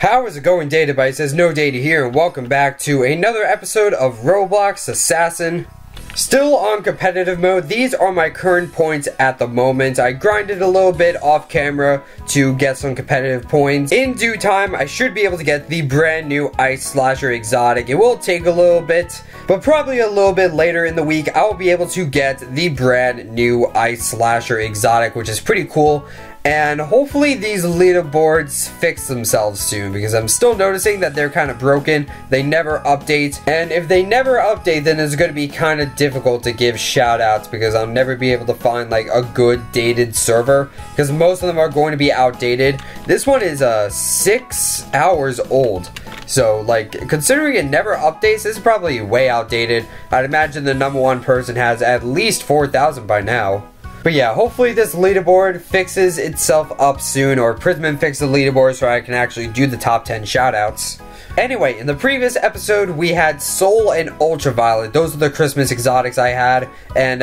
How is it going, Database? Says no data here, and welcome back to another episode of Roblox Assassin. Still on competitive mode. These are my current points at the moment. I grinded a little bit off camera to get some competitive points. In due time, I should be able to get the brand new Ice Slasher exotic. It will take a little bit, but probably a little bit later in the week, I will be able to get the brand new Ice Slasher exotic, which is pretty cool. And hopefully these leaderboards fix themselves soon, because I'm still noticing that they're kind of broken. They never update, and if they never update, then it's going to be kind of difficult to give shoutouts, because I'll never be able to find like a good dated server, because most of them are going to be outdated. This one is 6 hours old. So, like, considering it never updates, this is probably way outdated. I'd imagine the #1 person has at least 4,000 by now. But yeah, hopefully this leaderboard fixes itself up soon, or Prism fix the leaderboard so I can actually do the top 10 shoutouts. Anyway, in the previous episode, we had Soul and Ultraviolet. Those are the Christmas exotics I had, and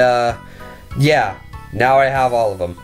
yeah, now I have all of them.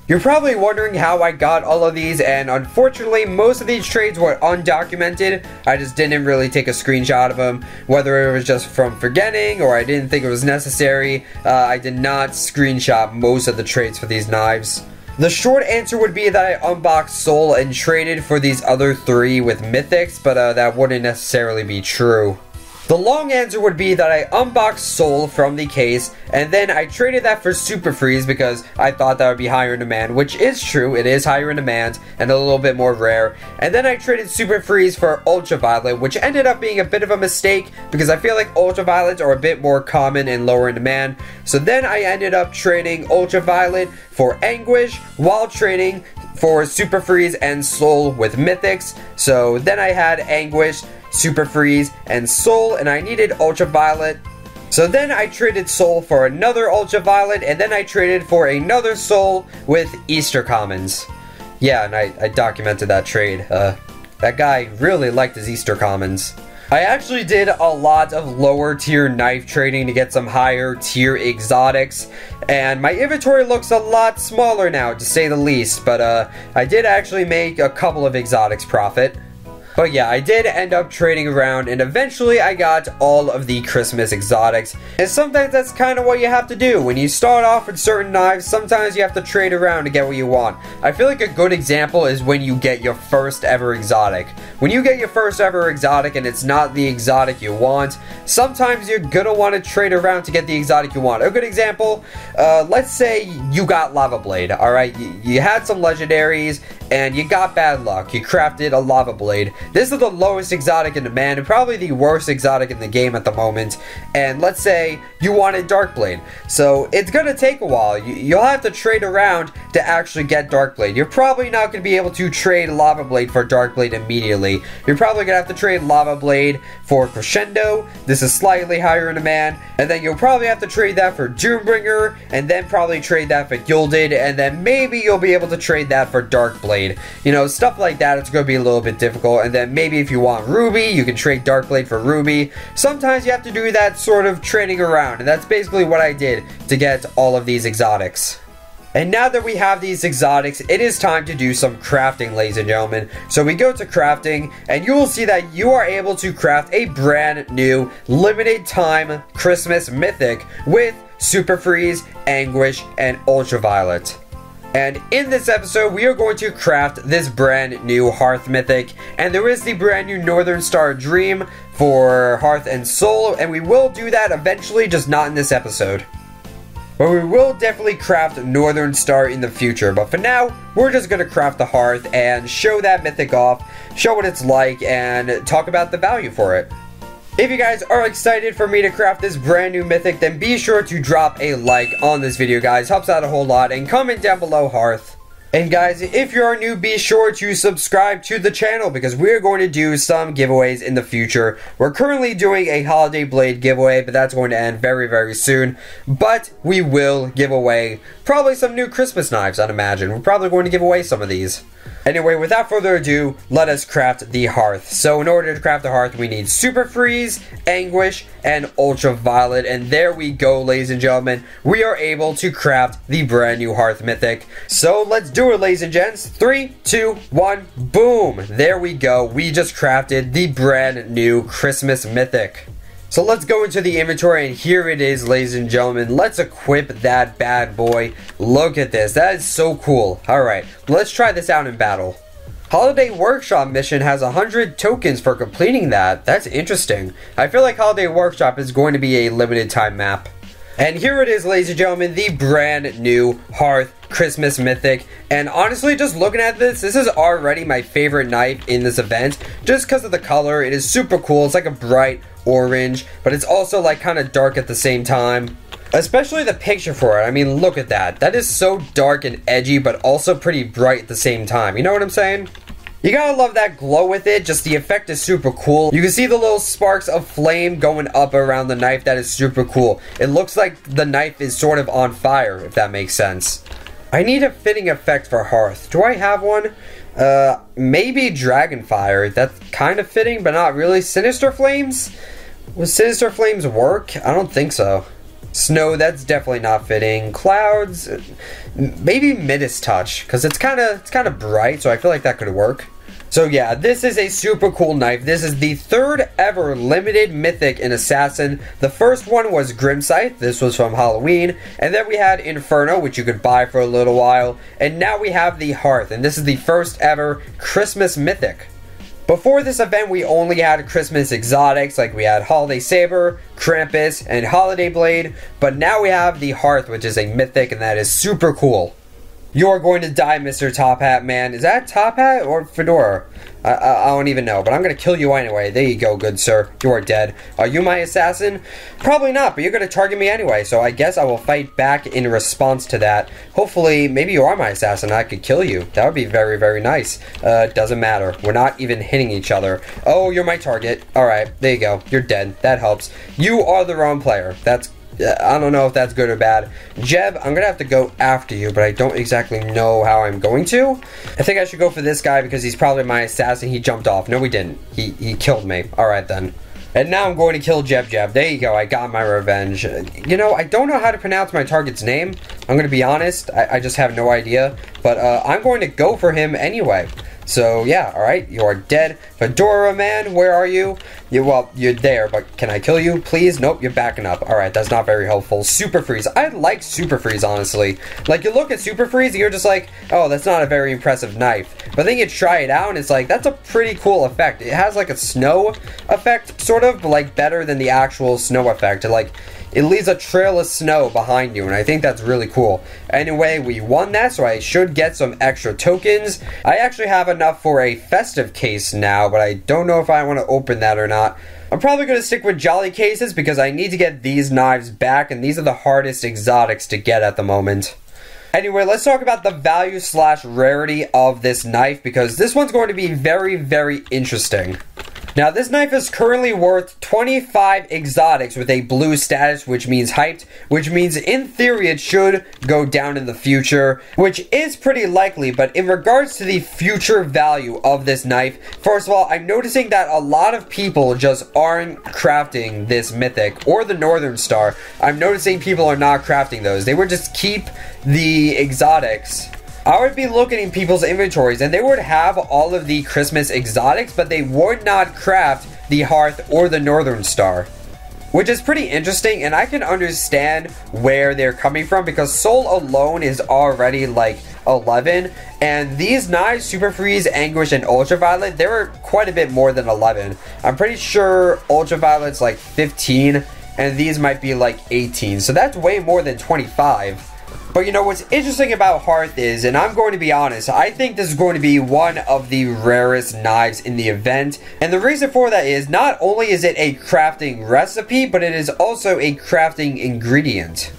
You're probably wondering how I got all of these, and unfortunately, most of these trades were undocumented. I just didn't really take a screenshot of them, whether it was just from forgetting or I didn't think it was necessary. I did not screenshot most of the trades for these knives. The short answer would be that I unboxed Soul and traded for these other 3 with Mythics, but that wouldn't necessarily be true. The long answer would be that I unboxed Soul from the case, and then I traded that for Super Freeze because I thought that would be higher in demand, which is true, it is higher in demand, and a little bit more rare. And then I traded Super Freeze for Ultraviolet, which ended up being a bit of a mistake, because I feel like Ultraviolets are a bit more common and lower in demand. So then I ended up trading Ultraviolet for Anguish, while trading for Super Freeze and Soul with Mythics. So then I had Anguish, Super Freeze, and Soul, and I needed Ultraviolet. So then I traded Soul for another Ultraviolet, and then I traded for another Soul with Easter Commons. Yeah, and I documented that trade. That guy really liked his Easter Commons. I actually did a lot of lower tier knife trading to get some higher tier exotics, and my inventory looks a lot smaller now, to say the least, but I did actually make a couple of exotics profit. But yeah, I did end up trading around, and eventually I got all of the Christmas exotics. And sometimes that's kind of what you have to do. When you start off with certain knives, sometimes you have to trade around to get what you want. I feel like a good example is when you get your first ever exotic. When you get your first ever exotic and it's not the exotic you want, sometimes you're gonna want to trade around to get the exotic you want. A good example, let's say you got Lava Blade, alright? You had some legendaries, and you got bad luck. You crafted a Lava Blade. This is the lowest exotic in demand, and probably the worst exotic in the game at the moment. And let's say you wanted Dark Blade. So it's gonna take a while. You'll have to trade around to actually get Dark Blade. You're probably not gonna be able to trade Lava Blade for Dark Blade immediately. You're probably gonna have to trade Lava Blade for Crescendo. This is slightly higher in demand. And then you'll probably have to trade that for Doombringer, and then probably trade that for Gilded, and then maybe you'll be able to trade that for Dark Blade. You know, stuff like that, it's going to be a little bit difficult. And then maybe if you want Ruby, you can trade Darkblade for Ruby. Sometimes you have to do that sort of trading around, and that's basically what I did to get all of these exotics. And now that we have these exotics, it is time to do some crafting, ladies and gentlemen. So we go to crafting, and you will see that you are able to craft a brand new limited time Christmas Mythic with Super Freeze, Anguish, and Ultraviolet. And in this episode, we are going to craft this brand new Hearth Mythic, and there is the brand new Northern Star Dream for Hearth and Soul, and we will do that eventually, just not in this episode. But we will definitely craft Northern Star in the future, but for now, we're just going to craft the Hearth and show that Mythic off, show what it's like, and talk about the value for it. If you guys are excited for me to craft this brand new Mythic, then be sure to drop a like on this video, guys. Helps out a whole lot. And comment down below Hearth. And guys, if you are new, be sure to subscribe to the channel, because we're going to do some giveaways in the future. We're currently doing a Holiday Blade giveaway, but that's going to end very, very soon. But we will give away probably some new Christmas knives, I'd imagine. We're probably going to give away some of these. Anyway, without further ado, let us craft the Hearth. So in order to craft the Hearth, we need Super Freeze, Anguish, and Ultraviolet. And there we go, ladies and gentlemen. We are able to craft the brand new Hearth Mythic. So let's do it, ladies and gents. 3, 2, 1, boom. There we go. We just crafted the brand new Christmas Mythic. So let's go into the inventory, and here it is, ladies and gentlemen. Let's equip that bad boy. Look at this. That is so cool. Alright, let's try this out in battle. Holiday Workshop mission has 100 tokens for completing that. That's interesting. I feel like Holiday Workshop is going to be a limited time map. And here it is, ladies and gentlemen, the brand new Hearth Christmas Mythic. And honestly, just looking at this is already my favorite knife in this event. Just because of the color, it is super cool. It's like a bright orange, but it's also like kind of dark at the same time. Especially the picture for it. I mean, look at that. That is so dark and edgy, but also pretty bright at the same time. You know what I'm saying? You gotta love that glow with it. Just the effect is super cool. You can see the little sparks of flame going up around the knife. That is super cool. It looks like the knife is sort of on fire, if that makes sense. I need a fitting effect for Hearth. Do I have one? Maybe Dragonfire. That's kind of fitting, but not really. Sinister Flames? Would Sinister Flames work? I don't think so. Snow, that's definitely not fitting. Clouds, maybe Midas Touch, because it's kind of bright, so I feel like that could work. So yeah, this is a super cool knife. This is the third ever limited mythic in Assassin. The first one was Grimscythe. This was from Halloween. And then we had Inferno, which you could buy for a little while. And now we have the Hearth, and this is the first ever Christmas mythic. Before this event, we only had Christmas exotics, like we had Holiday Saber, Krampus, and Holiday Blade. But now we have the Hearth, which is a mythic, and that is super cool. You are going to die, Mr. Top Hat Man. Is that Top Hat or Fedora? I don't even know, but I'm going to kill you anyway. There you go, good sir. You are dead. Are you my assassin? Probably not, but you're going to target me anyway, so I guess I will fight back in response to that. Hopefully, maybe you are my assassin. I could kill you. That would be very, very nice. Doesn't matter. We're not even hitting each other. Oh, you're my target. Alright, there you go. You're dead. That helps. You are the wrong player. I don't know if that's good or bad. Jeb, I'm gonna have to go after you, but I don't exactly know how I'm going to. I think I should go for this guy because he's probably my assassin. He jumped off. No, he didn't. He killed me. Alright then. And now I'm going to kill Jeb. There you go. I got my revenge. You know, I don't know how to pronounce my target's name. I'm gonna be honest. I just have no idea. But I'm going to go for him anyway. So, yeah, alright, you are dead. Fedora Man, where are you? Well, you're there, but can I kill you, please? Nope, you're backing up. Alright, that's not very helpful. Super Freeze. I like Super Freeze, honestly. Like, you look at Super Freeze, and you're just like, oh, that's not a very impressive knife. But then you try it out, and it's like, that's a pretty cool effect. It has, like, a snow effect, sort of, but, like, better than the actual snow effect. It leaves a trail of snow behind you, and I think that's really cool. Anyway, we won that, so I should get some extra tokens. I actually have enough for a festive case now, but I don't know if I want to open that or not. I'm probably going to stick with jolly cases because I need to get these knives back, and these are the hardest exotics to get at the moment. Anyway, let's talk about the value / rarity of this knife, because this one's going to be very, very interesting. Now, this knife is currently worth 25 exotics with a blue status, which means hyped, which means in theory it should go down in the future, which is pretty likely. But in regards to the future value of this knife, first of all, I'm noticing that a lot of people just aren't crafting this mythic or the Northern Star. I'm noticing people are not crafting those. They would just keep the exotics. I would be looking in people's inventories and they would have all of the Christmas exotics, but they would not craft the Hearth or the Northern Star. Which is pretty interesting, and I can understand where they're coming from because Soul alone is already like 11, and these knives, Super Freeze, Anguish, and Ultraviolet, they were quite a bit more than 11. I'm pretty sure Ultraviolet's like 15, and these might be like 18, so that's way more than 25. But you know, what's interesting about Hearth is, and I'm going to be honest, I think this is going to be one of the rarest knives in the event. And the reason for that is, not only is it a crafting recipe, but it is also a crafting ingredient.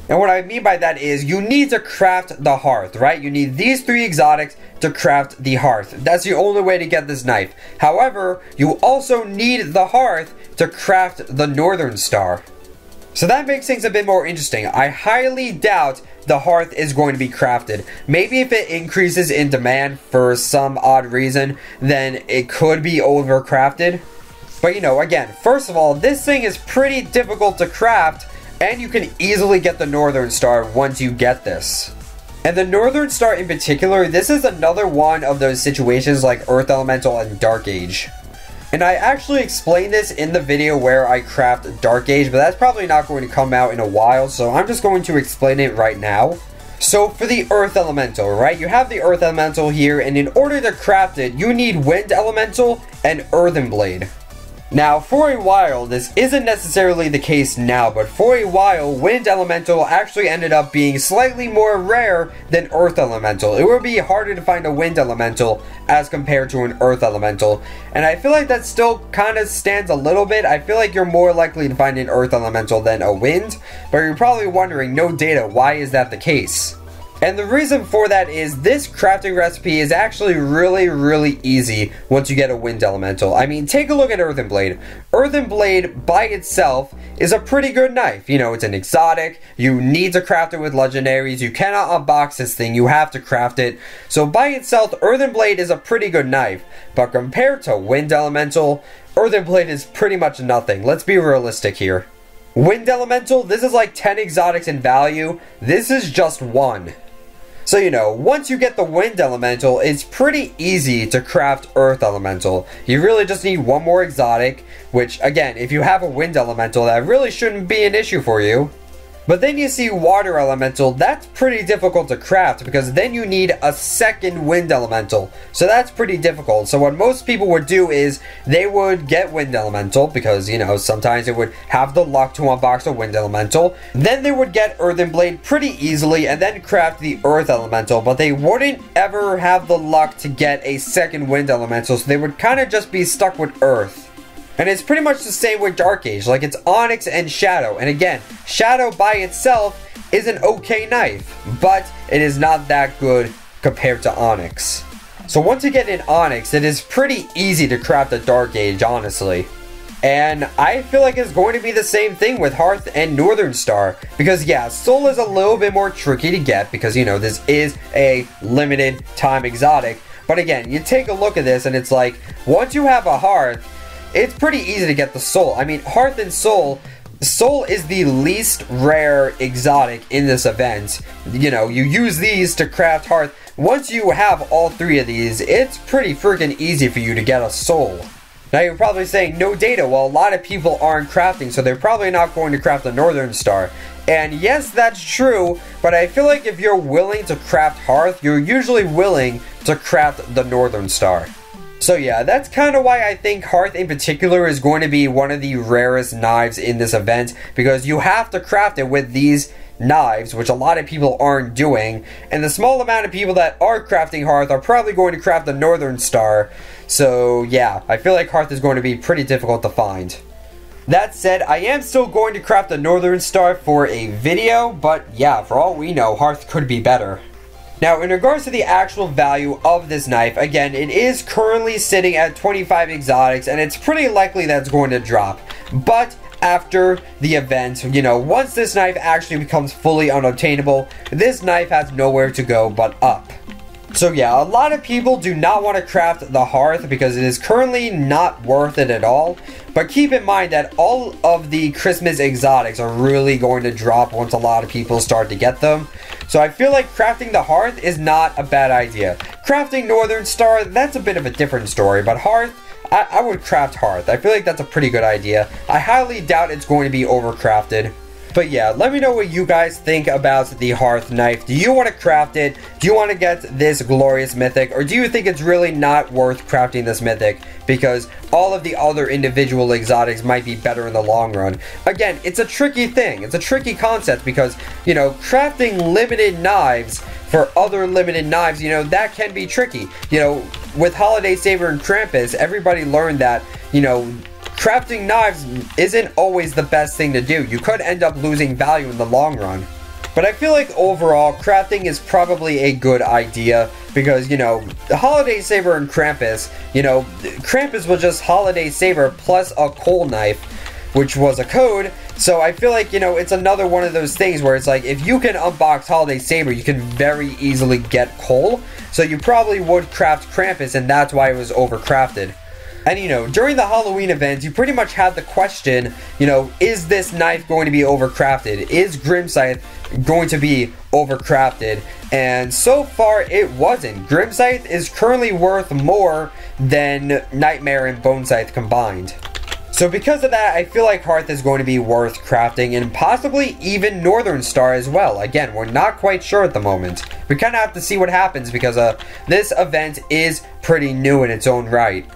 And what I mean by that is, you need to craft the Hearth, right? You need these 3 exotics to craft the Hearth. That's the only way to get this knife. However, you also need the Hearth to craft the Northern Star. So that makes things a bit more interesting. I highly doubt the Hearth is going to be crafted. Maybe if it increases in demand for some odd reason, then it could be overcrafted. But you know, again, first of all, this thing is pretty difficult to craft, and you can easily get the Northern Star once you get this. And the Northern Star in particular, this is another one of those situations like Earth Elemental and Dark Age. And I actually explained this in the video where I craft Dark Age, but that's probably not going to come out in a while, so I'm just going to explain it right now. So for the Earth Elemental, right, you have the Earth Elemental here, and in order to craft it, you need Wind Elemental and Earthen Blade. Now, for a while, this isn't necessarily the case now, but for a while, Wind Elemental actually ended up being slightly more rare than Earth Elemental. It would be harder to find a Wind Elemental as compared to an Earth Elemental, and I feel like that still kind of stands a little bit. I feel like you're more likely to find an Earth Elemental than a Wind, but you're probably wondering, no data, why is that the case? And the reason for that is this crafting recipe is actually really easy once you get a Wind Elemental. I mean, take a look at Earthen Blade. Earthen Blade by itself is a pretty good knife. You know, it's an exotic. You need to craft it with legendaries. You cannot unbox this thing. You have to craft it. So by itself, Earthen Blade is a pretty good knife. But compared to Wind Elemental, Earthen Blade is pretty much nothing. Let's be realistic here. Wind Elemental, this is like 10 exotics in value. This is just 1. So, you know, once you get the Wind Elemental, it's pretty easy to craft Earth Elemental. You really just need one more exotic, which, again, if you have a Wind Elemental, that really shouldn't be an issue for you. But then you see Water Elemental, that's pretty difficult to craft because then you need a second Wind Elemental. So that's pretty difficult. So what most people would do is they would get Wind Elemental because, you know, sometimes they would have the luck to unbox a Wind Elemental. Then they would get Earthen Blade pretty easily and then craft the Earth Elemental. But they wouldn't ever have the luck to get a second Wind Elemental. So they would kind of just be stuck with Earth. And it's pretty much the same with Dark Age, like it's Onyx and Shadow. And again, Shadow by itself is an okay knife, but it is not that good compared to Onyx. So once you get an Onyx, it is pretty easy to craft a Dark Age, honestly. And I feel like it's going to be the same thing with Hearth and Northern Star. Because yeah, Soul is a little bit more tricky to get because, you know, this is a limited time exotic. But again, you take a look at this and it's like, once you have a Hearth, it's pretty easy to get the Soul. I mean, Hearth and Soul is the least rare exotic in this event. You know, you use these to craft Hearth. Once you have all 3 of these, it's pretty freaking easy for you to get a Soul. Now you're probably saying, no data. Well, a lot of people aren't crafting, so they're probably not going to craft the Northern Star. And yes, that's true, but I feel like if you're willing to craft Hearth, you're usually willing to craft the Northern Star. So yeah, that's kind of why I think Hearth in particular is going to be one of the rarest knives in this event, because you have to craft it with these knives, which a lot of people aren't doing, and the small amount of people that are crafting Hearth are probably going to craft the Northern Star. So yeah, I feel like Hearth is going to be pretty difficult to find. That said, I am still going to craft the Northern Star for a video, but yeah, for all we know, Hearth could be better. Now, in regards to the actual value of this knife, again, it is currently sitting at 25 exotics, and it's pretty likely that it's going to drop. But after the event, you know, once this knife actually becomes fully unobtainable, this knife has nowhere to go but up. So yeah, a lot of people do not want to craft the Hearth because it is currently not worth it at all. But keep in mind that all of the Christmas exotics are really going to drop once a lot of people start to get them. So I feel like crafting the Hearth is not a bad idea. Crafting Northern Star, that's a bit of a different story, but Hearth, I would craft Hearth. I feel like that's a pretty good idea. I highly doubt it's going to be overcrafted. But yeah, let me know what you guys think about the Hearth knife. Do you want to craft it? Do you want to get this glorious mythic? Or do you think it's really not worth crafting this mythic because all of the other individual exotics might be better in the long run? Again, it's a tricky thing. It's a tricky concept because, you know, crafting limited knives for other limited knives, you know, that can be tricky. You know, with Holiday Saber and Krampus, everybody learned that, you know, crafting knives isn't always the best thing to do. You could end up losing value in the long run. But I feel like overall, crafting is probably a good idea because, you know, the Holiday Saber and Krampus, you know, Krampus was just Holiday Saber plus a coal knife. which was a code. So I feel like, you know, it's another one of those things where it's like, if you can unbox Holiday Saber, you can very easily get coal. So you probably would craft Krampus, and that's why it was overcrafted. And, you know, during the Halloween event, you pretty much had the question, you know, is this knife going to be overcrafted? Is Grim Scythe going to be overcrafted? And so far, it wasn't. Grim Scythe is currently worth more than Nightmare and Bone Scythe combined. So because of that, I feel like Hearth is going to be worth crafting, and possibly even Northern Star as well. Again, we're not quite sure at the moment. We kind of have to see what happens, because this event is pretty new in its own right.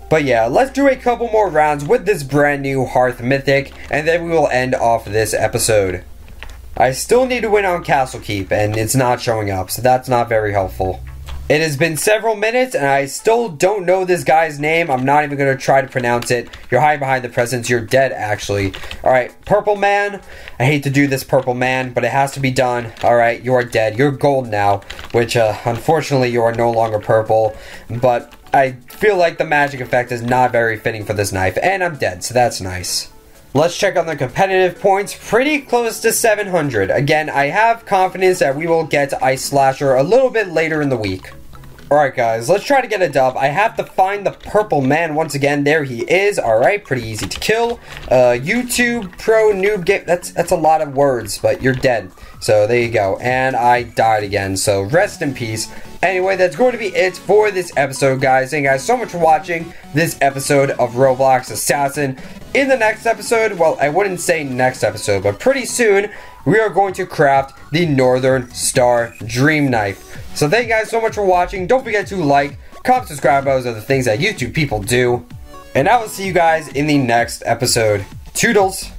But yeah, let's do a couple more rounds with this brand new Hearth Mythic, and then we will end off this episode. I still need to win on Castle Keep, and it's not showing up, so that's not very helpful. It has been several minutes, and I still don't know this guy's name. I'm not even going to try to pronounce it. You're hiding behind the presence. You're dead, actually. Alright, Purple Man. I hate to do this, Purple Man, but it has to be done. Alright, you are dead. You're gold now, which, unfortunately, you are no longer purple. But I feel like the magic effect is not very fitting for this knife, and I'm dead, so that's nice. Let's check on the competitive points. Pretty close to 700. Again, I have confidence that we will get Ice Slasher a little bit later in the week. Alright guys, let's try to get a dub. I have to find the Purple Man once again. There he is. Alright, pretty easy to kill. YouTube Pro Noob Game. That's a lot of words, but you're dead. So there you go. And I died again, so rest in peace. Anyway, that's going to be it for this episode, guys. Thank you guys so much for watching this episode of Roblox Assassin. In the next episode, well, I wouldn't say next episode, but pretty soon, we are going to craft the Northern Star Dream Knife. So thank you guys so much for watching. Don't forget to like, comment, subscribe. Those are the things that YouTube people do. And I will see you guys in the next episode. Toodles!